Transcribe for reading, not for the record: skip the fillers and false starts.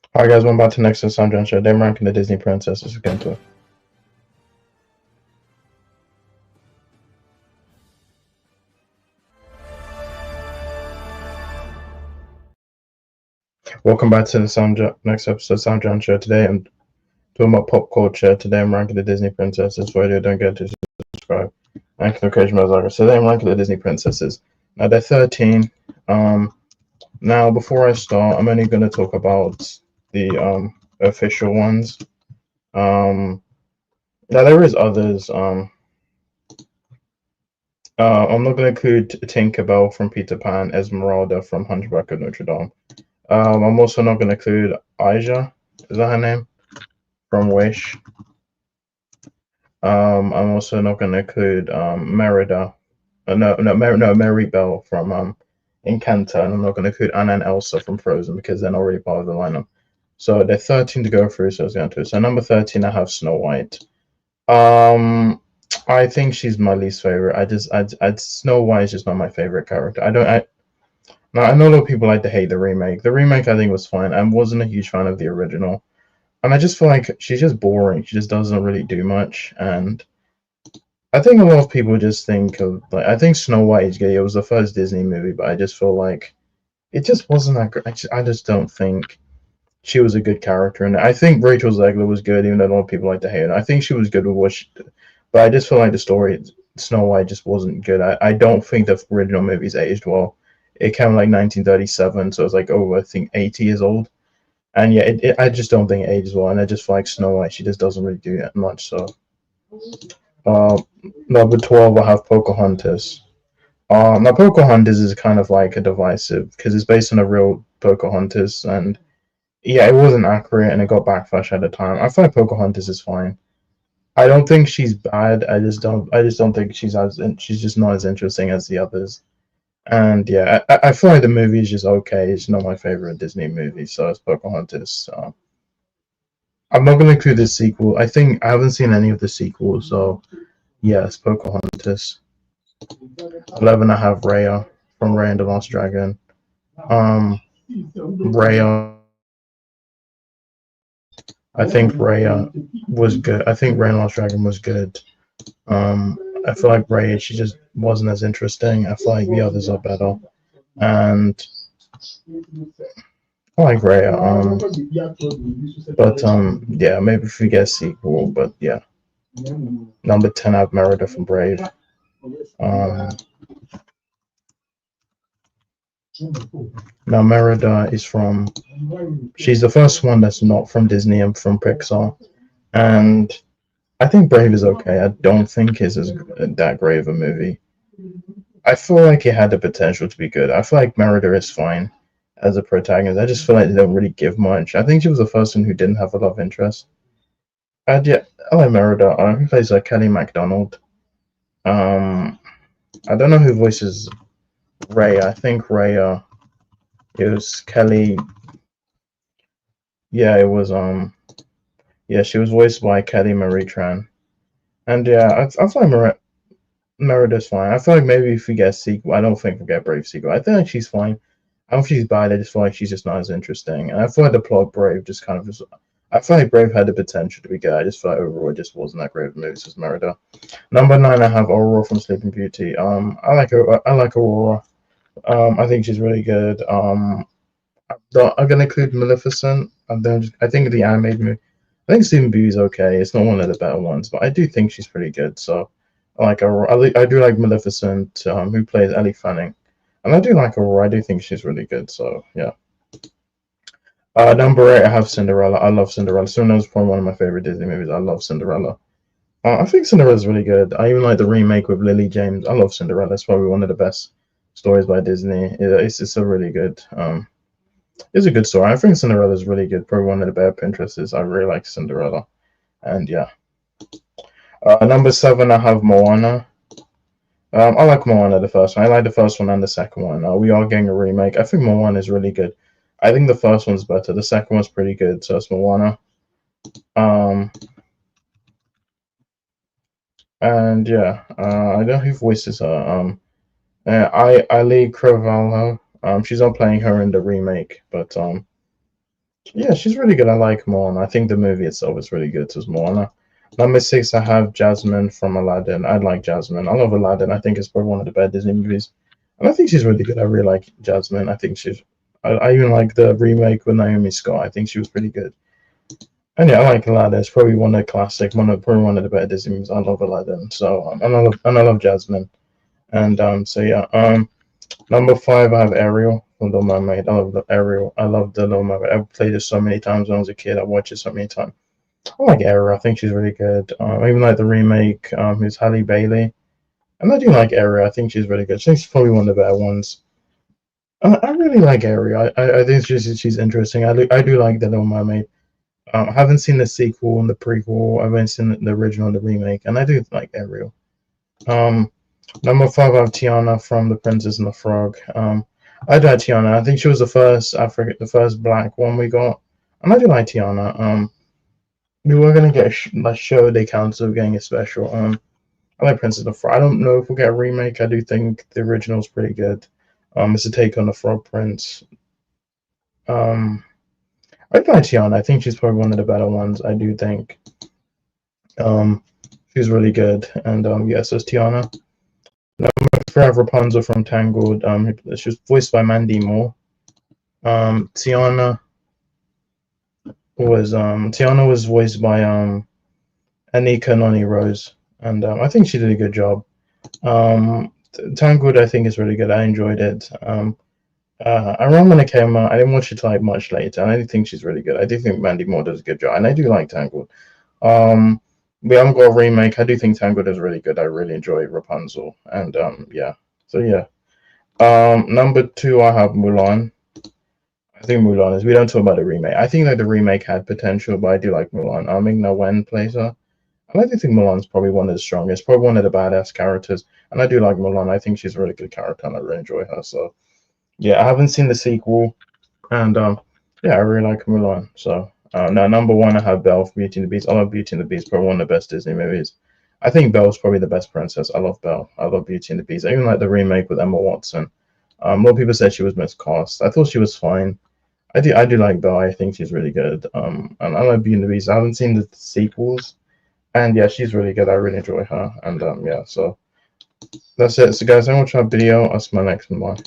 Alright guys, welcome back to next SamDjanShow. They're ranking the Disney princesses again too. Welcome back to the next episode of SamDjanShow. Today I'm talking about pop culture. Today I'm ranking the Disney princesses. For you don't get to subscribe. Ranking the occasion like so today I'm ranking the Disney princesses. Now they're 13. Now before I start, I'm only gonna talk about the official ones. Now there is others. I'm not going to include Tinkerbell from Peter Pan, Esmeralda from Hunchback of Notre Dame. I'm also not going to include Aja, is that her name? From Wish. I'm also not going to include Merida. Maribel from Encanto, and I'm not going to include Anna and Elsa from Frozen because they're not really part of the lineup. So they're 13 to go through, so I was going to. So number 13, I have Snow White. I think she's my least favorite. Snow White is just not my favorite character. Now I know a lot of people like to hate the remake. The remake I think was fine. I wasn't a huge fan of the original, and I just feel like she's just boring. She just doesn't really do much, and I think a lot of people just think of like I think Snow White is gay. It was the first Disney movie, but I just feel like it just wasn't that great. I just don't think she was a good character, and I think Rachel Zegler was good, even though a lot of people like to hate her. I think she was good with what she did. But I just feel like the story, Snow White, just wasn't good. I don't think the original movies aged well. It came like 1937, so it's like, oh, I think 80 years old. And yeah, I just don't think it ages well. And I just feel like Snow White, she just doesn't really do that much. So, uh, number 12, I have Pocahontas. Now, Pocahontas is kind of like a divisive because it's based on a real Pocahontas. And yeah, it wasn't accurate and it got backlash at the time. I feel like Pocahontas is fine. I don't think she's bad. I just don't think she's just not as interesting as the others. And yeah, I feel like the movie is just okay. It's not my favorite Disney movie, so it's Pocahontas. So I'm not gonna include the sequel. I think I haven't seen any of the sequels, so yes, Pocahontas. 11, I have Raya from Raya and the Lost Dragon. Raya. I think Raya was good. I think Raya and the Lost Dragon was good. Um, I feel like Ray, she just wasn't as interesting. I feel like the others are better, and I like Ray. Yeah, maybe if we get a sequel, but yeah. Number 10, I have Merida from Brave. Um, Now Merida is from. She's the first one that's not from Disney and from Pixar, and I think Brave is okay. I don't think it's that great of a movie. I feel like it had the potential to be good. I feel like Merida is fine as a protagonist. I just feel like they don't really give much. I think she was the first one who didn't have a lot of interest. Yeah, I like Merida. Who plays Kelly MacDonald? Um, I don't know who voices Ray. I think Ray. It was Kelly. Yeah, it was. Yeah, she was voiced by Kelly Marie Tran. And yeah, I feel like Merida's fine. I feel like maybe if we get a sequel, I don't think we get a Brave sequel. I feel like she's fine. I don't think she's bad. I just feel like she's just not as interesting. And I feel like the plot of Brave just kind of just. I feel like Brave had the potential to be good. I just feel like overall it just wasn't that great of a movie as Merida. Number 9, I have Aurora from Sleeping Beauty. I like her. I like Aurora. I think she's really good. I'm gonna include Maleficent. I think the animated movie. I think Sleeping Beauty is okay. It's not one of the better ones, but I do think she's pretty good. So I like Aurora. I do like Maleficent, who plays Ellie Fanning. And I do like Aurora. I do think she's really good. So yeah. Number 8, I have Cinderella. I love Cinderella. Cinderella's probably one of my favorite Disney movies. I love Cinderella. I think Cinderella's really good. I even like the remake with Lily James. I love Cinderella. It's probably one of the best stories by Disney. It's a really good. It's a good story. I think Cinderella's really good. Probably one of the better Pinterests. I really like Cinderella. And yeah. Number 7, I have Moana. I like Moana, the first one. I like the first one and the second one. We are getting a remake. I think Moana is really good. I think the first one's better. The second one's pretty good, so it's Moana. And yeah, I don't know who voices her. Ali Cravalho. She's not playing her in the remake, but Yeah, she's really good. I like Moana. I think the movie itself is really good as Moana. Number six, I have Jasmine from Aladdin. I like Jasmine. I love Aladdin. I think it's probably one of the better Disney movies. And I think she's really good. I really like Jasmine. I think she's. I even like the remake with Naomi Scott. I think she was pretty good. And yeah, I like Aladdin. It's probably one of the classic, probably one of the better Disney movies. I love Aladdin. So and I love Jasmine. And so yeah. Number five, I have Ariel from Little Mermaid. I love the Ariel. I love the Little Mermaid. I've played it so many times when I was a kid. I watched it so many times. I like Ariel. I think she's really good. I even like the remake. Who's Halle Bailey, and I do like Ariel. I think she's really good. I think she's probably one of the better ones. I really like Ariel. I think she's interesting. I do like the Little Mermaid. I haven't seen the sequel and the prequel. I've only seen the original and the remake, and I do like Ariel. Um, Number five, I have Tiana from The Princess and the Frog. I do like Tiana. I think she was the first black one we got, and I do like Tiana. We were gonna get a show. They cancelled getting a special. I like Princess and the Frog. I don't know if we'll get a remake. I do think the original is pretty good. It's a take on the Frog Prince. Um, I do like Tiana. I think she's probably one of the better ones. I do think. Um, she's really good, and yes, it's Tiana. Forever Rapunzel from Tangled. She was voiced by Mandy Moore. Tiana was voiced by Anika Noni Rose, and I think she did a good job. Tangled, I think, is really good. I enjoyed it. I remember when it came out. I didn't watch it like much later, and I do think she's really good. I do think Mandy Moore does a good job, and I do like Tangled. Um, we haven't got a remake. I do think Tangled is really good. I really enjoy Rapunzel, and yeah. So yeah. Number two, I have Mulan. I think Mulan is. We don't talk about the remake. I think that the remake had potential, but I do like Mulan. Ming-Na Wen plays her. And I do think Mulan's probably one of the strongest, probably one of the badass characters. And I do like Mulan. I think she's a really good character, and I really enjoy her. So yeah, I haven't seen the sequel, and yeah, I really like Mulan. So now number one, I have Belle from Beauty and the Beast. I love Beauty and the Beast, probably one of the best Disney movies. I think Belle's probably the best princess. I love Belle. I love Beauty and the Beast. I even like the remake with Emma Watson. A lot of people said she was miscast. I thought she was fine. I do like Belle. I think she's really good. And I like Beauty and the Beast. I haven't seen the sequels, and yeah, she's really good. I really enjoy her. And yeah, so that's it. So guys, I'm gonna try a video. I'll see my next one. Bye.